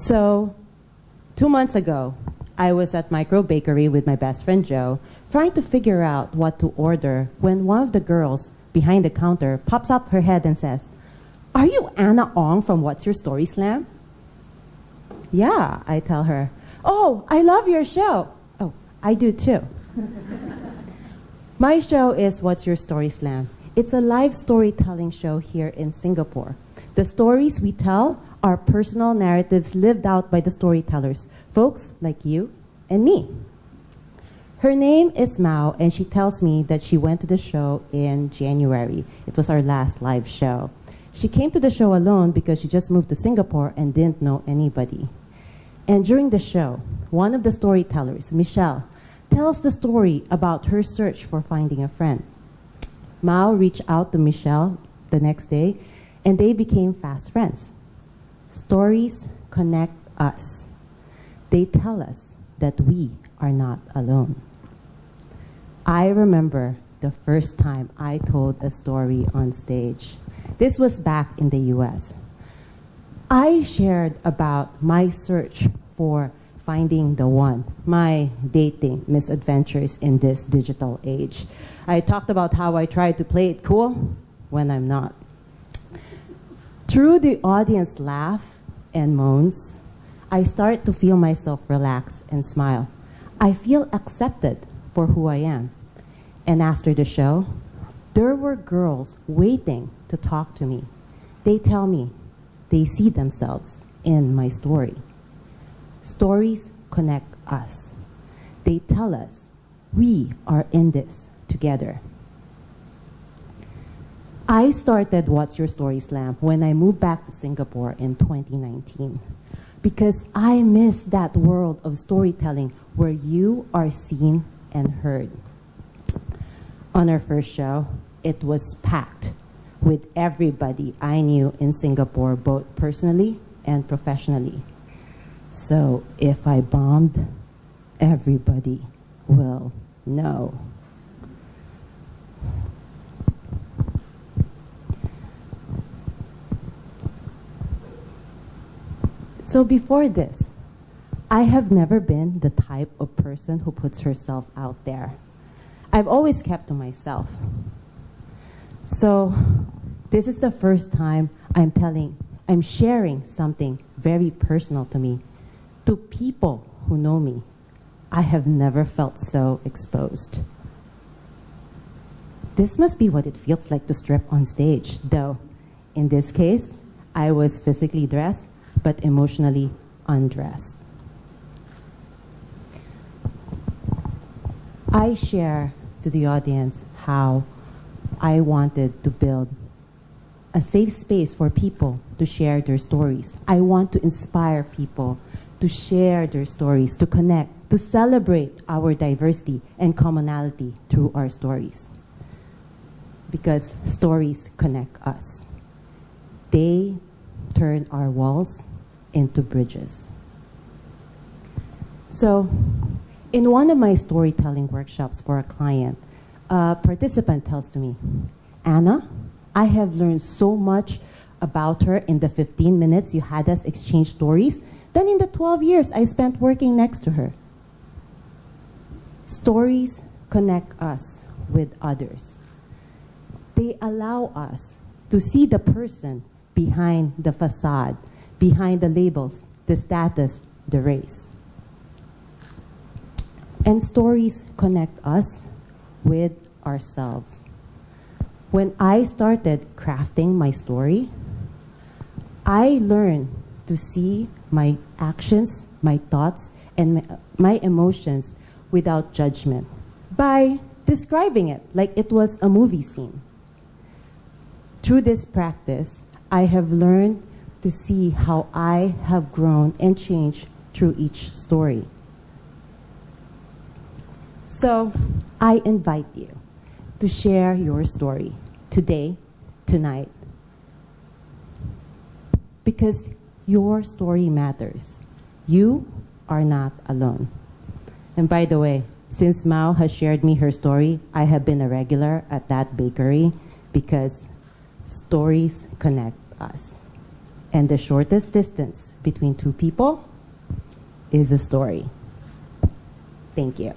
So 2 months ago, I was at Micro Bakery with my best friend Joe, trying to figure out what to order when one of the girls behind the counter pops up her head and says, "Are you Anna Ong from What's Your Story Slam?" "Yeah," I tell her. "Oh, I love your show." "Oh, I do too." My show is What's Your Story Slam. It's a live storytelling show here in Singapore. The stories we tell are personal narratives lived out by the storytellers, folks like you and me. Her name is Mao, and she tells me that she went to the show in January. It was our last live show. She came to the show alone because she just moved to Singapore and didn't know anybody. And during the show, one of the storytellers, Michelle, tells the story about her search for finding a friend. Mao reached out to Michelle the next day, and they became fast friends. Stories connect us. They tell us that we are not alone. I remember the first time I told a story on stage. This was back in the US. I shared about my search for finding the one, my dating misadventures in this digital age. I talked about how I tried to play it cool when I'm not. Through the audience laugh and moans, I start to feel myself relax and smile. I feel accepted for who I am. And after the show, there were girls waiting to talk to me. They tell me they see themselves in my story. Stories connect us. They tell us we are in this together. I started What's Your Story Slam when I moved back to Singapore in 2019 because I miss that world of storytelling where you are seen and heard. On our first show, it was packed with everybody I knew in Singapore, both personally and professionally. So if I bombed, everybody will know. So before this, I have never been the type of person who puts herself out there. I've always kept to myself. So this is the first time I'm sharing something very personal to me, to people who know me. I have never felt so exposed. This must be what it feels like to strip on stage, though in this case, I was physically dressed, but emotionally undressed. I share to the audience how I wanted to build a safe space for people to share their stories. I want to inspire people to share their stories, to connect, to celebrate our diversity and commonality through our stories. Because stories connect us. They turn our walls into bridges. So, in one of my storytelling workshops for a client, a participant tells to me, "Anna, I have learned so much about her in the 15 minutes you had us exchange stories than in the 12 years I spent working next to her." Stories connect us with others. They allow us to see the person behind the facade, behind the labels, the status, the race. And stories connect us with ourselves. When I started crafting my story, I learned to see my actions, my thoughts, and my emotions without judgment by describing it like it was a movie scene. Through this practice, I have learned to see how I have grown and changed through each story. So I invite you to share your story today, tonight, because your story matters. You are not alone. And by the way, since Mao has shared me her story, I have been a regular at that bakery because stories connect us. And the shortest distance between two people is a story. Thank you.